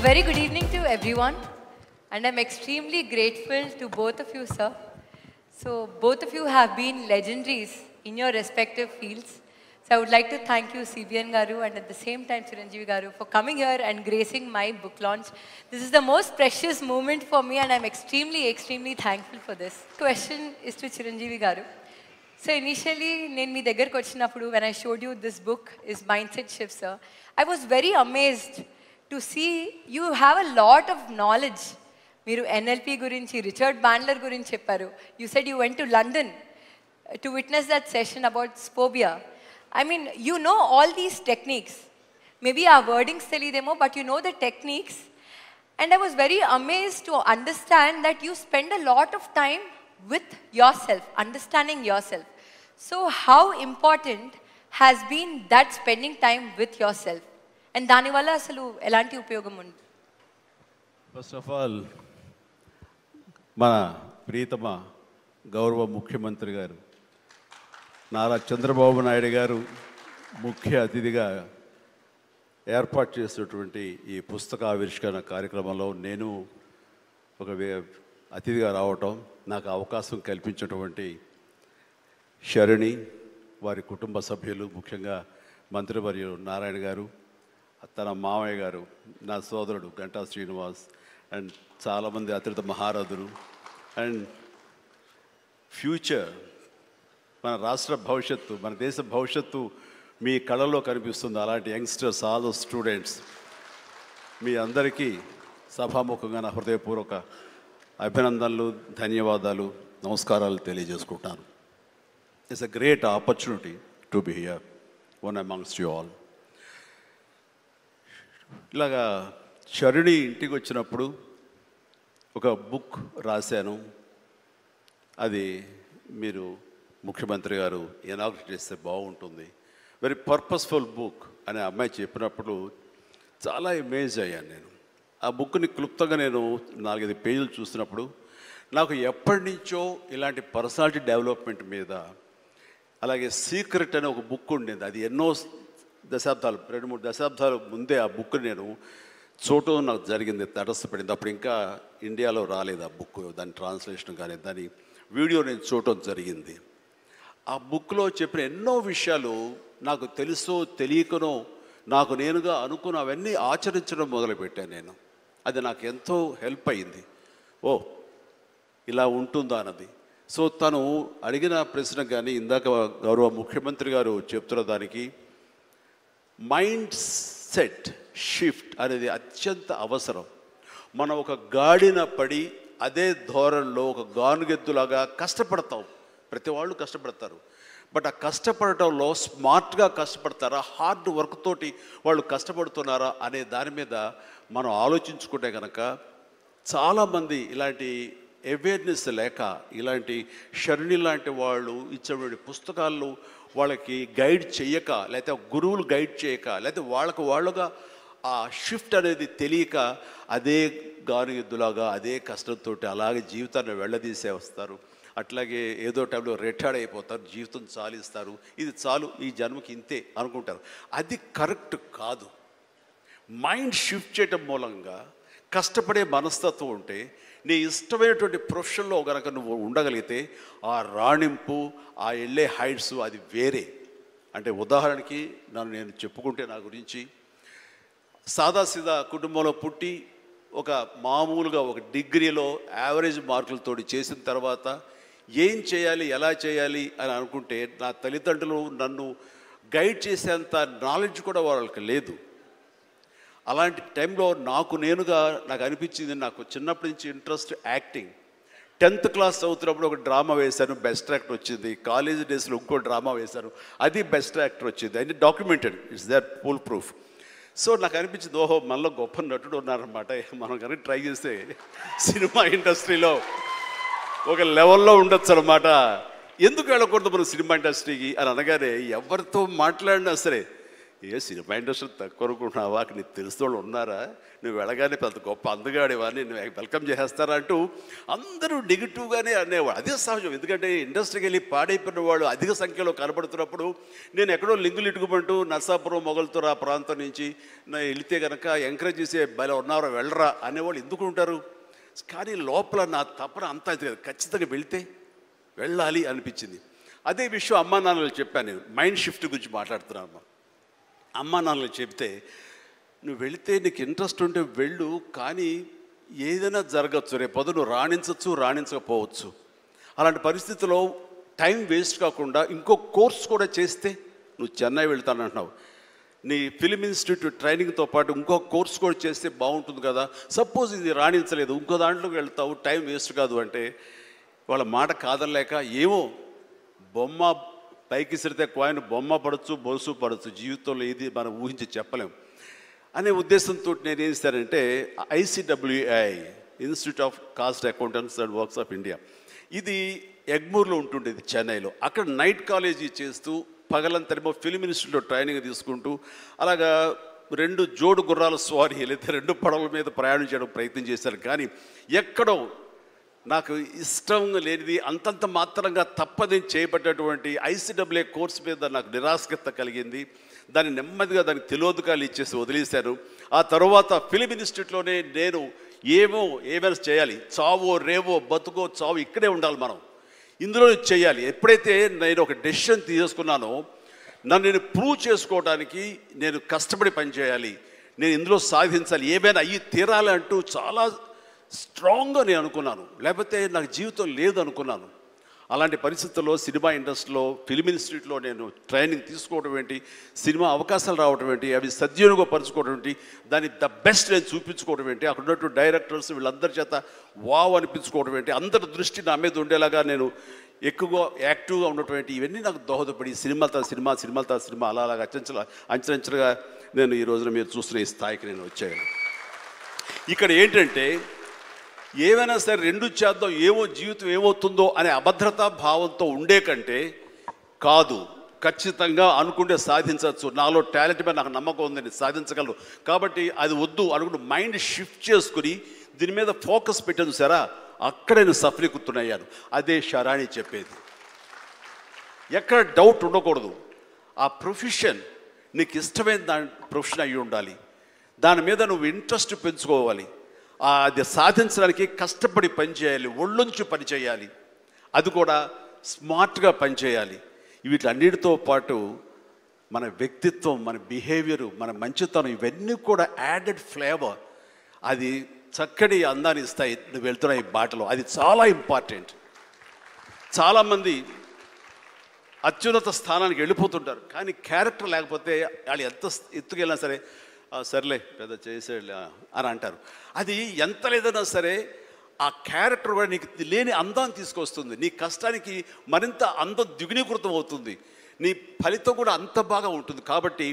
very good evening to everyone, and I'm extremely grateful to both of you, sir. So, both of you have been legendaries in your respective fields. So, I would like to thank you, CBN Garu, and at the same time, Chiranjeevi Garu, for coming here and gracing my book launch. This is the most precious moment for me, and I'm extremely thankful for this. Question is to Chiranjeevi Garu. So, initially, నేను మీ దగ్గరకు వచ్చినప్పుడు when I showed you this book is Mindset Shift, sir, I was very amazed to see you have a lot of knowledge. మీరు NLP గురించి, Richard Bandler గురించి చెప్పారు. You said you went to London to witness that session about Spobia. I mean, you know all these techniques. Maybe our wordings telidemo, but you know the techniques. And I was very amazed to understand that you spend a lot of time with yourself, understanding yourself. So how important has been that spending time with yourself? And దాని వల్ల అసలు ఎలాంటి ఉపయోగం ఉంది? First of all మన ప్రియతమ గౌరవ ముఖ్యమంత్రి గారు నారా చంద్రబాబు నాయుడు గారు ముఖ్య అతిథిగా ఏర్పాటు చేసినటువంటి ఈ పుస్తక ఆవిష్కరణ కార్యక్రమంలో నేను ఒక అతిథిగా రావటం నాకు అవకాశం కల్పించినటువంటి శరణి, వారి కుటుంబ సభ్యులు, ముఖ్యంగా మంత్రివర్యులు నారాయణ గారు, తన మామయ్య గారు, నా సోదరుడు గంటా శ్రీనివాస్, అండ్ చాలామంది అతిథి మహారథులు, అండ్ ఫ్యూచర్ మన రాష్ట్ర భవిష్యత్తు, మన దేశ భవిష్యత్తు మీ కళలో కనిపిస్తుంది. అలాంటి యంగ్స్టర్స్, ఆల్ ద స్టూడెంట్స్, మీ అందరికీ సభాముఖంగా నా హృదయపూర్వక అభినందనలు, ధన్యవాదాలు, నమస్కారాలు తెలియజేసుకుంటాను. It's a great opportunity to be here one amongst you all. ఇలాగా శరుడి ఇంటికి వచ్చినప్పుడు ఒక బుక్ రాశాను. అది మీరు ముఖ్యమంత్రి గారు ఇనాగ్రేట్ చేస్తే బాగుంటుంది, వెరీ పర్పస్ఫుల్ బుక్ అని అమ్మాయి చెప్పినప్పుడు చాలా అమేజ్ అయ్యాను నేను. ఆ బుక్ని క్లుప్తంగా నేను 4-5 పేజీలు చూసినప్పుడు నాకు ఎప్పటి నుంచో ఇలాంటి పర్సనాలిటీ డెవలప్మెంట్ మీద, అలాగే సీక్రెట్ అనే ఒక బుక్ ఉండేది. అది ఎన్నో దశాబ్దాలు, 2-3 దశాబ్దాల ముందే ఆ బుక్ నేను చూడటం నాకు జరిగింది, తటస్థపడింది. అప్పుడు ఇంకా ఇండియాలో రాలేదు ఆ బుక్, దాని ట్రాన్స్లేషన్ కానీ దాని వీడియో నేను చూడటం జరిగింది. ఆ బుక్లో చెప్పిన ఎన్నో విషయాలు నాకు తెలుసో తెలియకనో నాకు నేనుగా అనుకున్న అవన్నీ ఆచరించడం మొదలుపెట్టాను నేను. అది నాకు ఎంతో హెల్ప్ అయింది. ఓ ఇలా ఉంటుందా అన్నది. సో తను అడిగిన ప్రశ్న కానీ ఇందాక గౌరవ ముఖ్యమంత్రి గారు చెప్తున్న దానికి మైండ్ సెట్ షిఫ్ట్ అనేది అత్యంత అవసరం. మనం ఒక గాడిన పడి అదే ధోరణిలో ఒక గానుగెద్దులాగా కష్టపడతాం. ప్రతి వాళ్ళు కష్టపడతారు. బట్ ఆ కష్టపడటంలో స్మార్ట్గా కష్టపడతారా, హార్డ్ వర్క్ తోటి వాళ్ళు కష్టపడుతున్నారా అనే దాని మీద మనం ఆలోచించుకుంటే కనుక చాలామంది ఇలాంటి అవేర్నెస్ లేక, ఇలాంటి శరణి లాంటి వాళ్ళు ఇచ్చేటువంటి పుస్తకాలు వాళ్ళకి గైడ్ చేయక, లేకపోతే గురువులు గైడ్ చేయక, లేకపోతే వాళ్ళుగా ఆ షిఫ్ట్ అనేది తెలియక అదే గానుగెద్దులాగా అదే కష్టంతో అలాగే జీవితాన్ని వెళ్ళదీసే వస్తారు. అట్లాగే ఏదో టైంలో రిటైర్డ్ అయిపోతారు, జీవితం చాలిస్తారు, ఇది చాలు ఈ జన్మకి ఇంతే అనుకుంటారు. అది కరెక్ట్ కాదు. మైండ్ షిఫ్ట్ చేయటం మూలంగా కష్టపడే మనస్తత్వం ఉంటే నీ ఇష్టమైనటువంటి ప్రొఫెషన్లో కనుక నువ్వు ఉండగలిగితే ఆ రాణింపు, ఆ వెళ్ళే హైట్స్ అది వేరే. అంటే ఉదాహరణకి నేను చెప్పుకుంటే నా గురించి సాదాసీదా కుటుంబంలో పుట్టి ఒక మామూలుగా ఒక డిగ్రీలో యావరేజ్ మార్కులతో చేసిన తర్వాత ఏం చేయాలి, ఎలా చేయాలి అని అనుకుంటే నా తల్లిదండ్రులు నన్ను గైడ్ చేసేంత నాలెడ్జ్ కూడా వాళ్ళకి లేదు. అలాంటి టైంలో నాకు అనిపించింది, నాకు చిన్నప్పటి నుంచి ఇంట్రెస్ట్ యాక్టింగ్. 10th క్లాస్ చదువుతున్నప్పుడు ఒక డ్రామా వేశాను, బెస్ట్ యాక్టర్ వచ్చింది. కాలేజ్ డేస్లో ఇంకో డ్రామా వేశాను, అది బెస్ట్ యాక్టర్ వచ్చింది. అది documented, it's that full proof. So నాకు అనిపించింది, ఓహో మనలో గొప్ప నటుడు ఉన్నారనమాట, మనం కనుక ట్రై చేస్తే సినిమా ఇండస్ట్రీలో ఒక లెవెల్లో ఉండొచ్చు అనమాట. ఎందుకు వెళ్ళకూడదు మనం సినిమా ఇండస్ట్రీకి అని అనగానే ఎవరితో మాట్లాడినా సరే ఏ సినిమా ఇండస్ట్రీ తక్కువ అనుకుంటున్నావా, నీకు తెలిసిన వాళ్ళు ఉన్నారా, నువ్వు వెళ్ళగానే పెద్ద గొప్ప అందగాడివా, నేను వెల్కమ్ చేసేస్తారా అంటూ అందరూ నెగిటివ్గానే అనేవాడు. అదే సహజం, ఎందుకంటే ఇండస్ట్రీకి వెళ్ళి పాడైపోయిన వాళ్ళు అధిక సంఖ్యలో కనబడుతున్నప్పుడు నేను ఎక్కడో లింగులు ఇటుకుమంటూ నర్సాపురం మొగల్తూరు ఆ ప్రాంతం నుంచి నా వెళితే కనుక ఎంకరేజ్ చేసే భలే ఉన్నారో వెళ్ళరా అనేవాళ్ళు ఎందుకు ఉంటారు. కానీ లోపల నా తపన అంతా ఖచ్చితంగా వెళితే వెళ్ళాలి అనిపించింది. అదే విషయం అమ్మా నాన్నలు చెప్పాను. నేను మైండ్ షిఫ్ట్ గురించి మాట్లాడుతున్నాను. అమ్మా నాన్నలు చెప్తే నువ్వు వెళితే నీకు ఇంట్రెస్ట్ ఉంటే వెళ్ళు, కానీ ఏదైనా జరగచ్చు, రేపు పొద్దున నువ్వు రాణించవచ్చు రాణించకపోవచ్చు. అలాంటి పరిస్థితిలో టైం వేస్ట్ కాకుండా ఇంకో కోర్స్ కూడా చేస్తే నువ్వు చెన్నై వెళ్తానంటున్నావు, నీ ఫిలిం ఇన్స్టిట్యూట్ ట్రైనింగ్తో పాటు ఇంకో కోర్స్ కూడా చేస్తే బాగుంటుంది కదా, సపోజ్ ఇది రాణించలేదు ఇంకో దాంట్లోకి వెళ్తావు, టైం వేస్ట్ కాదు అంటే వాళ్ళ మాట కాదలేక ఏమో బొమ్మ పైకి సిరితే కాయిన్ బొమ్మ పడవచ్చు బొలుసు పడవచ్చు, జీవితంలో ఏది మనం ఊహించి చెప్పలేం అనే ఉద్దేశంతో నేను ఏం చేశానంటే ICWI institute of cost accountants and works of India, ఇది ఎగ్మూర్లో ఉంటుండేది చెన్నైలో. అక్కడ నైట్ కాలేజీ చేస్తూ పగలంతరేమో ఫిలిం ఇన్స్టిట్యూట్లో ట్రైనింగ్ తీసుకుంటూ అలాగా 2 జోడు గుర్రాల స్వారీ లేదా 2 పడవల మీద ప్రయాణం చేయడం ప్రయత్నం చేశాను. కానీ ఎక్కడో నాకు ఇష్టం లేనిది అంతంత మాత్రంగా తప్పదని చేయబడ్డటువంటి ICWI కోర్స్ మీద నాకు నిరాశకత కలిగింది. దాన్ని నెమ్మదిగా దానికి తెలియదుకాలు ఇచ్చేసి వదిలేశాను. ఆ తర్వాత ఫిలిం ఇన్స్టిట్యూట్లోనే నేను ఏమైనా చేయాలి, చావో రేవో బతుకో చావు ఇక్కడే ఉండాలి, మనం ఇందులో చేయాలి. ఎప్పుడైతే నేను ఒక డెసిషన్ తీసుకున్నానో నన్ను నేను ప్రూవ్ చేసుకోవడానికి నేను కష్టపడి పనిచేయాలి, నేను ఇందులో సాధించాలి, ఏమైనా అయ్యి తీరాలి అంటూ చాలా స్ట్రాంగ్గా నేను అనుకున్నాను. లేకపోతే నాకు జీవితం లేదు అనుకున్నాను. అలాంటి పరిస్థితుల్లో సినిమా ఇండస్ట్రీలో ఫిలిం ఇన్స్టిట్యూట్లో నేను ట్రైనింగ్ తీసుకోవడం ఏంటి, సినిమా అవకాశాలు రావడం ఏంటి, అవి సద్వినియోగపరచుకోవడం ఏంటి, దాన్ని ద బెస్ట్ నేను చూపించుకోవడం ఏంటి, అక్కడ ఉన్నటువంటి డైరెక్టర్స్ వీళ్ళందరి చేత వావ్ అనిపించుకోవడం ఏంటి, అందరి దృష్టి నా మీద ఉండేలాగా నేను ఎక్కువగా యాక్టివ్గా ఉన్నటువంటి ఇవన్నీ నాకు దోహదపడి సినిమా అలాగా అంచెలంచెలుగా నేను ఈ రోజున మీరు చూస్తున్న ఈ స్థాయికి నేను వచ్చాను. ఇక్కడ ఏంటంటే ఏమైనా సరే 2 చేద్దాం, ఏమో జీవితం ఏమవుతుందో అనే అభద్రతా భావంతో ఉండే కంటే కాదు, ఖచ్చితంగా అనుకుంటే సాధించవచ్చు, నాలో టాలెంట్ మీద నాకు నమ్మకం ఉంది, నేను సాధించగలను, కాబట్టి అది వద్దు అనుకుంటూ మైండ్ షిఫ్ట్ చేసుకుని దీని మీద ఫోకస్ పెట్టాను సరే, అక్కడ నేను సఫలీకృతునయ్యాను. అదే శరాణి చెప్పేది. ఎక్కడ డౌట్ ఉండకూడదు. ఆ ప్రొఫెషన్ నీకు ఇష్టమైన ప్రొఫెషన్ అయ్యి ఉండాలి, దాని మీద నువ్వు ఇంట్రెస్ట్ పెంచుకోవాలి, అది సాధించడానికి కష్టపడి పనిచేయాలి, ఒళ్ళొంచి పనిచేయాలి, అది కూడా స్మార్ట్గా పనిచేయాలి. వీటన్నిటితో పాటు మన వ్యక్తిత్వం, మన బిహేవియరు, మన మంచితనం ఇవన్నీ కూడా యాడెడ్ ఫ్లేవర్, అది చక్కటి అందాన్ని ఇస్తాయి నువ్వు వెళ్తున్న ఈ బాటలో. అది చాలా ఇంపార్టెంట్. చాలామంది అత్యున్నత స్థానానికి వెళ్ళిపోతుంటారు, కానీ క్యారెక్టర్ లేకపోతే వాళ్ళు ఎంత ఎత్తుకెళ్ళినా సరే సర్లే పెద్ద చేసేలే అని అంటారు. అది ఎంత లేదన్నా సరే ఆ క్యారెక్టర్ కూడా నీకు లేని అందాన్ని తీసుకొస్తుంది, నీ కష్టానికి మరింత అందం ద్విగుణీకృతం అవుతుంది, నీ ఫలితం కూడా అంత బాగా ఉంటుంది. కాబట్టి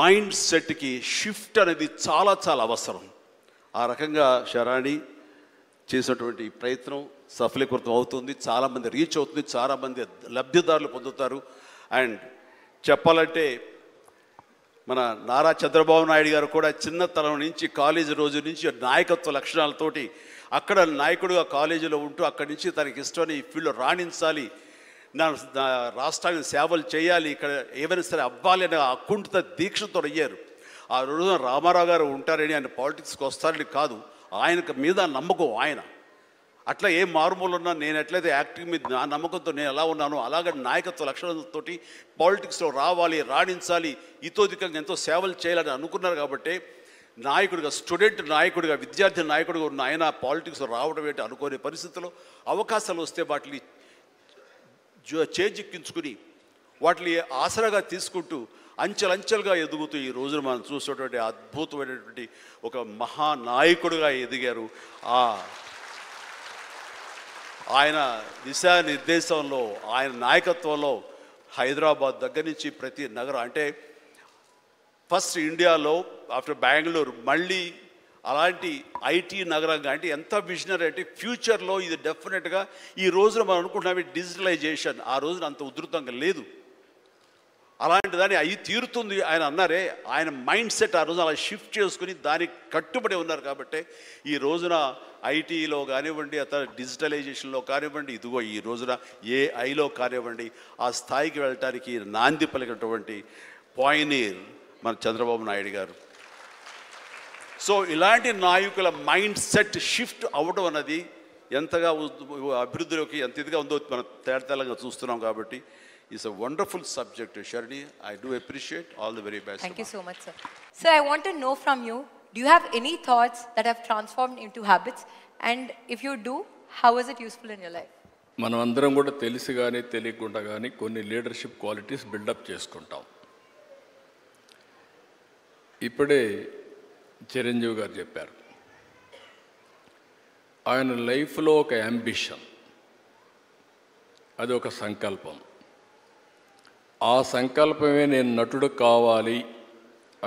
మైండ్ సెట్కి షిఫ్ట్ అనేది చాలా చాలా అవసరం. ఆ రకంగా శరాణి చేసినటువంటి ప్రయత్నం సఫలీకృతం అవుతుంది, చాలామంది రీచ్ అవుతుంది, చాలామంది లబ్ధిదారులు పొందుతారు. అండ్ చెప్పాలంటే మన నారా చంద్రబాబు నాయుడు గారు కూడా చిన్నతనం నుంచి కాలేజీ రోజు నుంచి నాయకత్వ లక్షణాలతోటి అక్కడ నాయకుడుగా కాలేజీలో ఉంటూ అక్కడి నుంచి తనకి ఇష్టమని ఈ ఫీల్డ్లో రాణించాలి, నా రాష్ట్రానికి సేవలు చేయాలి, ఇక్కడ ఏమైనా సరే అవ్వాలి అనే అకుంఠిత దీక్షతో అయ్యారు. ఆ రోజున రామారావు గారు ఉంటారని ఆయన పాలిటిక్స్కి వస్తారని కాదు, ఆయనకు మీద నమ్మకం. ఆయన అట్లా ఏ మారుమూలు ఉన్నా నేను ఎట్లయితే యాక్టింగ్ మీద నా నమ్మకంతో నేను ఎలా ఉన్నానో అలాగే నాయకత్వ లక్షణాలతో పాలిటిక్స్లో రావాలి, రాణించాలి, ఇతోధికంగా ఎంతో సేవలు చేయాలని అనుకున్నారు. కాబట్టి నాయకుడిగా, స్టూడెంట్ నాయకుడిగా, విద్యార్థి నాయకుడిగా ఉన్న ఆయన పాలిటిక్స్లో రావడం ఏంటి అనుకోని పరిస్థితుల్లో అవకాశాలు వస్తే వాటిని చేజిక్కించుకుని వాటిని ఆసరాగా తీసుకుంటూ అంచెలంచెలుగా ఎదుగుతూ ఈ రోజున మనం చూసేటువంటి అద్భుతమైనటువంటి ఒక మహానాయకుడిగా ఎదిగారు. ఆయన దిశానిర్దేశంలో, ఆయన నాయకత్వంలో హైదరాబాద్ దగ్గర నుంచి ప్రతి నగరం, అంటే ఫస్ట్ ఇండియాలో ఆఫ్టర్ బెంగళూరు మళ్ళీ అలాంటి ఐటీ నగరంగా, అంటే ఎంత విజనరీ అంటే ఫ్యూచర్లో ఇది డెఫినెట్గా ఈ రోజున మనం అనుకుంటున్నాం డిజిటలైజేషన్, ఆ రోజున అంత ఉధృతంగా లేదు. అలాంటి దాన్ని అయి తీరుతుంది ఆయన అన్నారే, ఆయన మైండ్ సెట్ ఆ రోజు అలా షిఫ్ట్ చేసుకుని దానికి కట్టుబడి ఉన్నారు కాబట్టి ఈ రోజున ఐటీలో కానివ్వండి, అతను డిజిటలైజేషన్లో కానివ్వండి, ఇదిగో ఈ రోజున ఏఐలో కానివ్వండి, ఆ స్థాయికి వెళ్ళటానికి నాంది పలికినటువంటి పాయనీర్ మన చంద్రబాబు నాయుడు గారు. సో ఇలాంటి నాయకుల మైండ్ సెట్ షిఫ్ట్ అవ్వడం అన్నది ఎంతగా అభివృద్ధిలోకి ఎంత ఇదిగా ఉందో మనం తేటతెల్లంగా చూస్తున్నాం. కాబట్టి it's a wonderful subject Sharini. I do appreciate all the very best. Thank you so much, sir. Sir, I want to know from you, do you have any thoughts that have transformed into habits? And if you do, how is it useful in your life? మనం అందరం కూడా తెలిసి కానీ తెలియకుండా కానీ కొన్ని leadership qualities buildup చేసుకుంటాం. ఇప్పుడే చిరంజీవి గారు చెప్పారు, ఆయన లైఫ్లో ఒక యాంబిషన్, అది ఒక సంకల్పం. ఆ సంకల్పమే నేను నటుడు కావాలి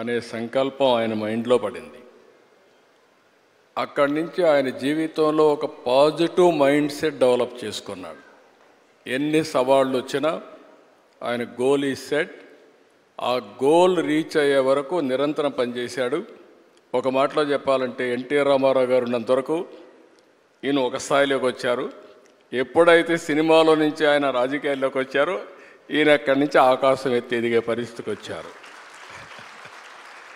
అనే సంకల్పం ఆయన మైండ్లో పడింది. అక్కడి నుంచి ఆయన జీవితంలో ఒక పాజిటివ్ మైండ్ సెట్ డెవలప్ చేసుకున్నాడు. ఎన్ని సవాళ్ళు వచ్చినా ఆయన గోల్ ఈ సెట్, ఆ గోల్ రీచ్ అయ్యే వరకు నిరంతరం పనిచేశాడు. ఒక మాటలో చెప్పాలంటే ఎన్టీ రామారావు గారు ఉన్నంత వరకు ఈయన ఒక స్థాయిలోకి వచ్చారు. ఎప్పుడైతే సినిమాలో నుంచి ఆయన రాజకీయాల్లోకి వచ్చారో ఈయన అక్కడి నుంచి ఆకాశం ఎత్తి ఎదిగే పరిస్థితికి వచ్చారు.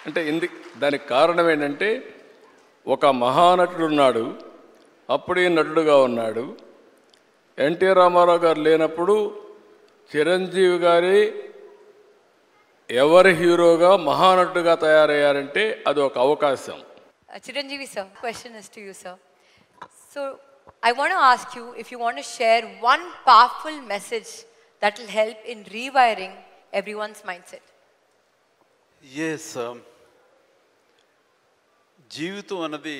అంటే దానికి కారణం ఏంటంటే ఒక మహానటుడు ఉన్నాడు, అప్పుడే నటుడుగా ఉన్నాడు. ఎన్టీ రామారావు గారు లేనప్పుడు చిరంజీవి గారి ఎవరి హీరోగా మహానటుడుగా తయారయ్యారంటే అది ఒక అవకాశం. Chiranjeevi sir, question is to you, sir. So I want to ask you if you want to share one powerful message that will help in rewiring everyone's mindset. Yes, జీవితం అన్నది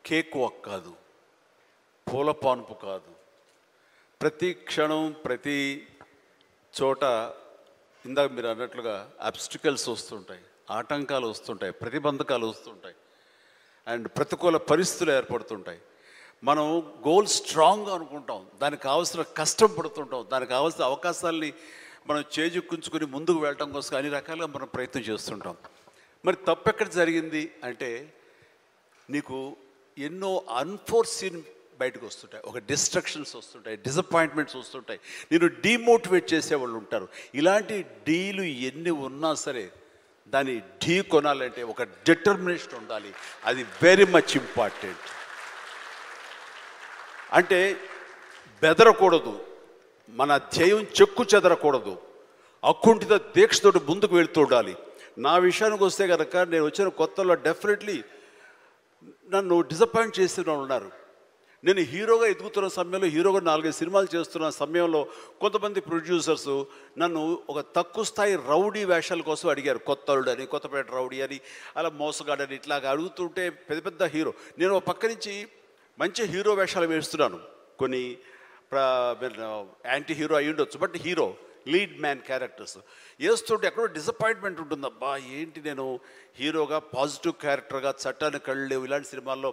కేక్ వాక్ కాదు, పూల పాన్పు కాదు. ప్రతి క్షణం ప్రతి చోట ఇందాక మీరు అన్నట్లుగా అబ్స్టికల్స్ వస్తుంటాయి, ఆటంకాలు వస్తుంటాయి, ప్రతిబంధకాలు వస్తుంటాయి, అండ్ ప్రతికూల పరిస్థితులు ఏర్పడుతుంటాయి. మనం గోల్ స్ట్రాంగ్గా అనుకుంటాం, దానికి కావాల్సిన కష్టం పడుతుంటాం, దానికి కావాల్సిన అవకాశాలని మనం చేజిక్కుంచుకొని ముందుకు వెళ్ళటం కోసం అన్ని రకాలుగా మనం ప్రయత్నం చేస్తుంటాం. మరి తప్పెక్కడ జరిగింది అంటే నీకు ఎన్నో అన్ఫోర్సీన్ బయటకు వస్తుంటాయి, ఒక డిస్ట్రక్షన్స్ వస్తుంటాయి, డిసప్పాయింట్మెంట్స్ వస్తుంటాయి, నేను డీమోటివేట్ చేసేవాళ్ళు ఉంటారు. ఇలాంటి డీలు ఎన్ని ఉన్నా సరే దాన్ని ఢీ కొనాలంటే ఒక డిటర్మినేషన్ ఉండాలి. అది వెరీ మచ్ ఇంపార్టెంట్. అంటే బెదరకూడదు, మన ధ్యేయం చెక్కు చెదరకూడదు, అకుంఠిత దీక్షతోటి ముందుకు వెళుతూ ఉండాలి. నా విషయానికి వస్తే కనుక నేను వచ్చిన కొత్తలో డెఫినెట్లీ నన్ను డిసప్పాయింట్ చేసిన వాళ్ళు ఉన్నారు. నేను హీరోగా ఎదుగుతున్న సమయంలో, హీరోగా 4-5 సినిమాలు చేస్తున్న సమయంలో కొంతమంది ప్రొడ్యూసర్స్ నన్ను ఒక తక్కువ స్థాయి రౌడీ వేషాల కోసం అడిగారు. కొత్తలుడు అని, కొత్తపేట రౌడీ అని, అలా మోసగాడని ఇట్లాగా అడుగుతుంటే పెద్ద పెద్ద హీరో, నేను ఒక పక్క నుంచి మంచి హీరో వేషాలు వేస్తున్నాను. కొన్ని యాంటీ హీరో అయి ఉండొచ్చు, but hero lead man characters వేస్తుంటే ఎక్కడో డిసప్పాయింట్మెంట్ ఉంటుంది. అబ్బా ఏంటి నేను హీరోగా పాజిటివ్ క్యారెక్టర్గా, చట్టానికి కళ్ళు లేవు ఇలాంటి సినిమాల్లో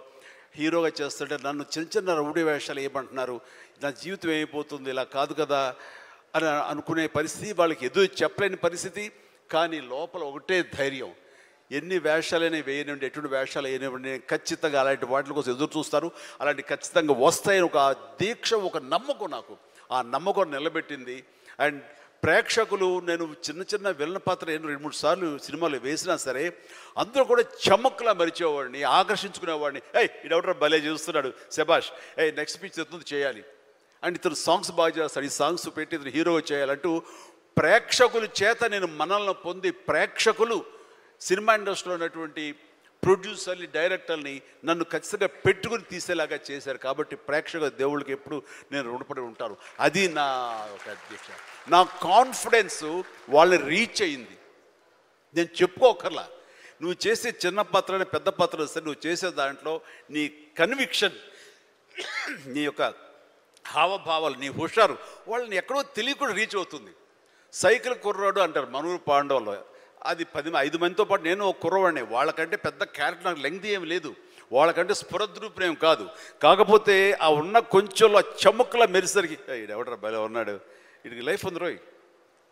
హీరోగా చేస్తుంటే నన్ను చిన్న చిన్న రౌడీ వేషాలు ఏమంటున్నారు, నా జీవితం ఏమైపోతుంది, ఇలా కాదు కదా అని అనుకునే పరిస్థితి, వాళ్ళకి ఎదురు చెప్పలేని పరిస్థితి. కానీ లోపల ఒకటే ధైర్యం, ఎన్ని వేషాలైనా వేయనివ్వండి, ఎటువంటి వేషాలు వేయనివ్వండి, నేను ఖచ్చితంగా అలాంటి వాటి కోసం ఎదురు చూస్తాను, అలాంటి ఖచ్చితంగా వస్తాయని ఒక దీక్ష, ఒక నమ్మకం నాకు. ఆ నమ్మకం నిలబెట్టింది. అండ్ ప్రేక్షకులు, నేను చిన్న చిన్న విలన పాత్ర 2-3 సార్లు సినిమాలు వేసినా సరే అందరూ కూడా చమక్కులా మరిచేవాడిని, ఆకర్షించుకునేవాడిని. ఇడెవడరా భలే చూస్తున్నాడు, శబాష్, నెక్స్ట్ పిక్చర్ ఎత్తుంది చేయాలి, అండ్ ఇతను సాంగ్స్ బాగా చేస్తాడు, ఈ సాంగ్స్ పెట్టి ఇతను హీరోగా చేయాలంటూ ప్రేక్షకుల చేత నేను మనల్ని పొంది, ప్రేక్షకులు సినిమా ఇండస్ట్రీలో ఉన్నటువంటి ప్రొడ్యూసర్ని, డైరెక్టర్ని నన్ను ఖచ్చితంగా పెట్టుకుని తీసేలాగా చేశారు. కాబట్టి ప్రేక్షక దేవుళ్ళకి ఎప్పుడు నేను రుణపడి ఉంటాను. అది నా ఒక అధ్యక్ష. నా కాన్ఫిడెన్స్ వాళ్ళని రీచ్ అయింది. నేను చెప్పుకోకర్లా, నువ్వు చేసే చిన్న పాత్రని పెద్ద పాత్ర వస్తే నువ్వు చేసే దాంట్లో నీ కన్విక్షన్, నీ యొక్క హావభావాలు, నీ హుషారు వాళ్ళని ఎక్కడో తెలియకుండా రీచ్ అవుతుంది. సైకిల్ కుర్రాడు అంటారు మనూరు పాండవులు, అది 5 మందితో పాటు నేను ఒక కుర్రవాడిని. వాళ్ళకంటే పెద్ద క్యారెక్టర్ నాకు లెంగ్త్ ఏమి లేదు, వాళ్ళకంటే స్ఫురద్రూపేం కాదు. కాకపోతే ఆ ఉన్న కొంచెంలో చముక్కలా మెరిసరికి, ఎవడరా భలే ఉన్నాడు, వీడికి లైఫ్ ఉంది రోయ్,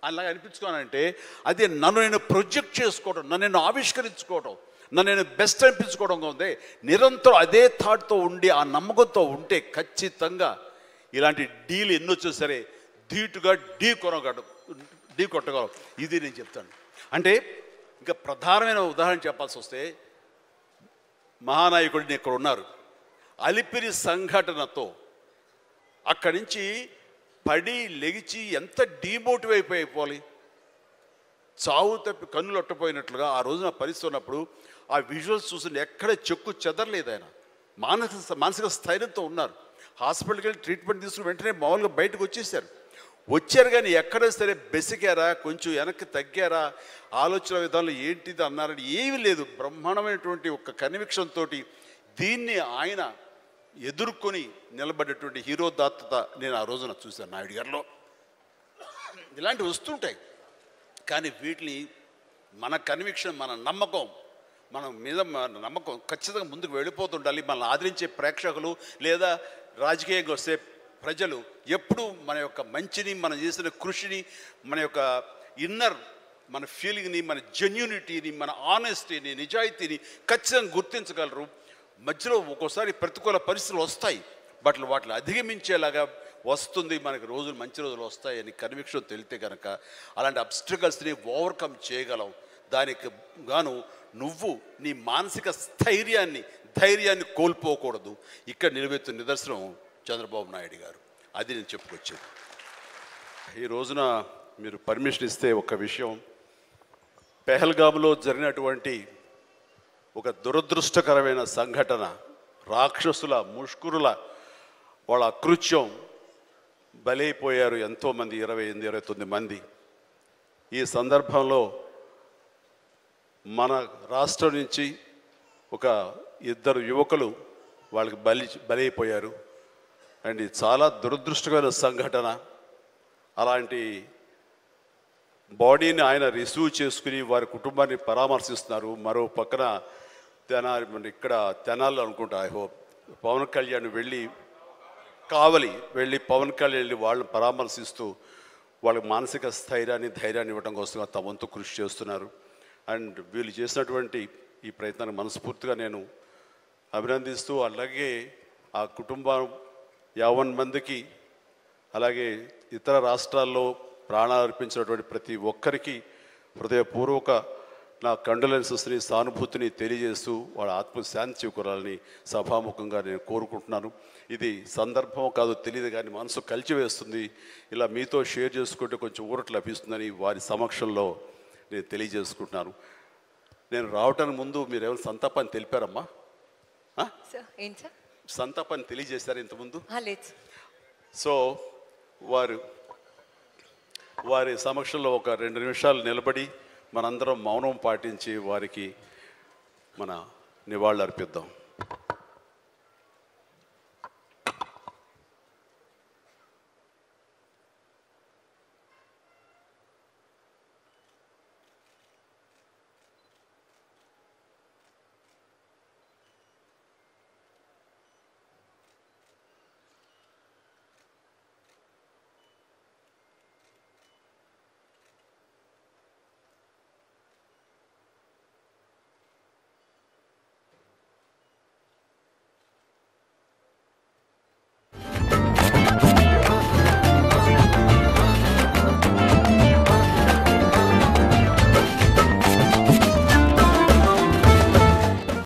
అలాగా అనిపించుకోనంటే అది నన్ను నేను ప్రొజెక్ట్ చేసుకోవడం, నన్ను నేను ఆవిష్కరించుకోవడం, నన్ను నేను బెస్ట్ అనిపించుకోవడంగా ఉంది. నిరంతరం అదే థాట్తో ఉండి ఆ నమ్మకంతో ఉంటే ఖచ్చితంగా ఇలాంటి డీలు ఎన్నొచ్చా సరే ధీటుగా ఢీ కొట్టగలం. ఇది నేను చెప్తాను. అంటే ఇంకా ప్రధానమైన ఉదాహరణ చెప్పాల్సి వస్తే మహానాయకుడిని ఇక్కడ ఉన్నారు. అలిపిరి సంఘటనతో అక్కడి నుంచి పడి లెగిచి ఎంత డీమోటివ్ అయిపోవాలి, చావు తప్పి కన్నులు అట్టపోయినట్లుగా ఆ రోజున పరిస్థితి ఉన్నప్పుడు ఆ విజువల్స్ చూసి ఎక్కడ చెక్కు చెదరలేదు. ఆయన మానసిక స్థైర్యంతో ఉన్నారు. హాస్పిటల్కి వెళ్ళి ట్రీట్మెంట్ తీసుకుని వెంటనే మామూలుగా బయటకు వచ్చారు కానీ ఎక్కడ సరే బెసికారా, కొంచెం వెనక్కి తగ్గారా, ఆలోచన విధానంలో ఏంటిది అన్నారని ఏమీ లేదు. బ్రహ్మాండమైనటువంటి ఒక కన్విక్షన్ తోటి దీన్ని ఆయన ఎదుర్కొని నిలబడేటువంటి హీరో దాత్తత నేను ఆ రోజున చూశాను నాయుడు గారిలో. ఇలాంటివి వస్తుంటాయి కానీ వీటిని మన కన్విక్షన్, మన నమ్మకం, మన మీద మన నమ్మకం ఖచ్చితంగా ముందుకు వెళ్ళిపోతుండాలి. మనల్ని ఆదరించే ప్రేక్షకులు లేదా రాజకీయంగా వస్తే ప్రజలు ఎప్పుడు మన యొక్క మంచిని, మనం చేసిన కృషిని, మన యొక్క ఇన్నర్ మన ఫీలింగ్ని, మన జెన్యూనిటీని, మన ఆనెస్టీని, నిజాయితీని ఖచ్చితంగా గుర్తించగలరు. మధ్యలో ఒక్కోసారి ప్రతికూల పరిస్థితులు వస్తాయి, బట్ వాటిని అధిగమించేలాగా వస్తుంది. మనకి రోజులు మంచి రోజులు వస్తాయని కన్విక్షన్ తెలితే కనుక అలాంటి అబ్స్ట్రకల్స్ని ఓవర్కమ్ చేయగలం. దానికి గాను నువ్వు నీ మానసిక ధైర్యాన్ని కోల్పోకూడదు. ఇక్కడ నిలబెత్తున్న నిదర్శనం చంద్రబాబు నాయుడు గారు. అది నేను చెప్పుకొచ్చేది. ఈ రోజున మీరు పర్మిషన్ ఇస్తే ఒక విషయం, పెహల్గామ్లో జరిగినటువంటి ఒక దురదృష్టకరమైన సంఘటన, రాక్షసుల ముష్కరుల వాళ్ళ అకృత్యం బలైపోయారు ఎంతోమంది, 28-29 మంది. ఈ సందర్భంలో మన రాష్ట్రం నుంచి ఒక 2 యువకులు వాళ్ళకి బలైపోయారు. అండ్ ఇది చాలా దురదృష్టకరమైన సంఘటన. అలాంటి బాడీని ఆయన రిసీవ్ చేసుకుని వారి కుటుంబాన్ని పరామర్శిస్తున్నారు. మరో పక్కన ఇక్కడ తెనాలి అనుకుంటా, ఐ హోప్ పవన్ కళ్యాణ్ కావలి వెళ్ళి పవన్ కళ్యాణ్ వెళ్ళి వాళ్ళని పరామర్శిస్తూ వాళ్ళకి మానసిక ధైర్యాన్ని ఇవ్వడం కోసం తమ వంతు కృషి చేస్తున్నారు. అండ్ వీళ్ళు చేసినటువంటి ఈ ప్రయత్నాన్ని మనస్ఫూర్తిగా నేను అభినందిస్తూ, అలాగే ఆ కుటుంబం 50 మందికి, అలాగే ఇతర రాష్ట్రాల్లో ప్రాణాలు అర్పించినటువంటి ప్రతి ఒక్కరికి హృదయపూర్వక నా కండోలెన్సెస్ని, సానుభూతిని తెలియజేస్తూ వాళ్ళ ఆత్మశాంతి చేకూరాలని సభాముఖంగా నేను కోరుకుంటున్నాను. ఇది సందర్భం కాదు తెలియదు కానీ మనసు కలిచివేస్తుంది. ఇలా మీతో షేర్ చేసుకుంటే కొంచెం ఊరట లభిస్తుందని వారి సమక్షంలో నేను తెలియజేసుకుంటున్నాను. నేను రావటానికి ముందు మీరు ఏమైనా సంతాపాన్ని తెలిపారమ్మా? సంతాపాన్ని తెలియజేశారు ఇంతకుముందు? సో వారి సమక్షంలో ఒక 2 నిమిషాలు నిలబడి మనందరం మౌనం పాటించి వారికి మన నివాళులు అర్పిద్దాం.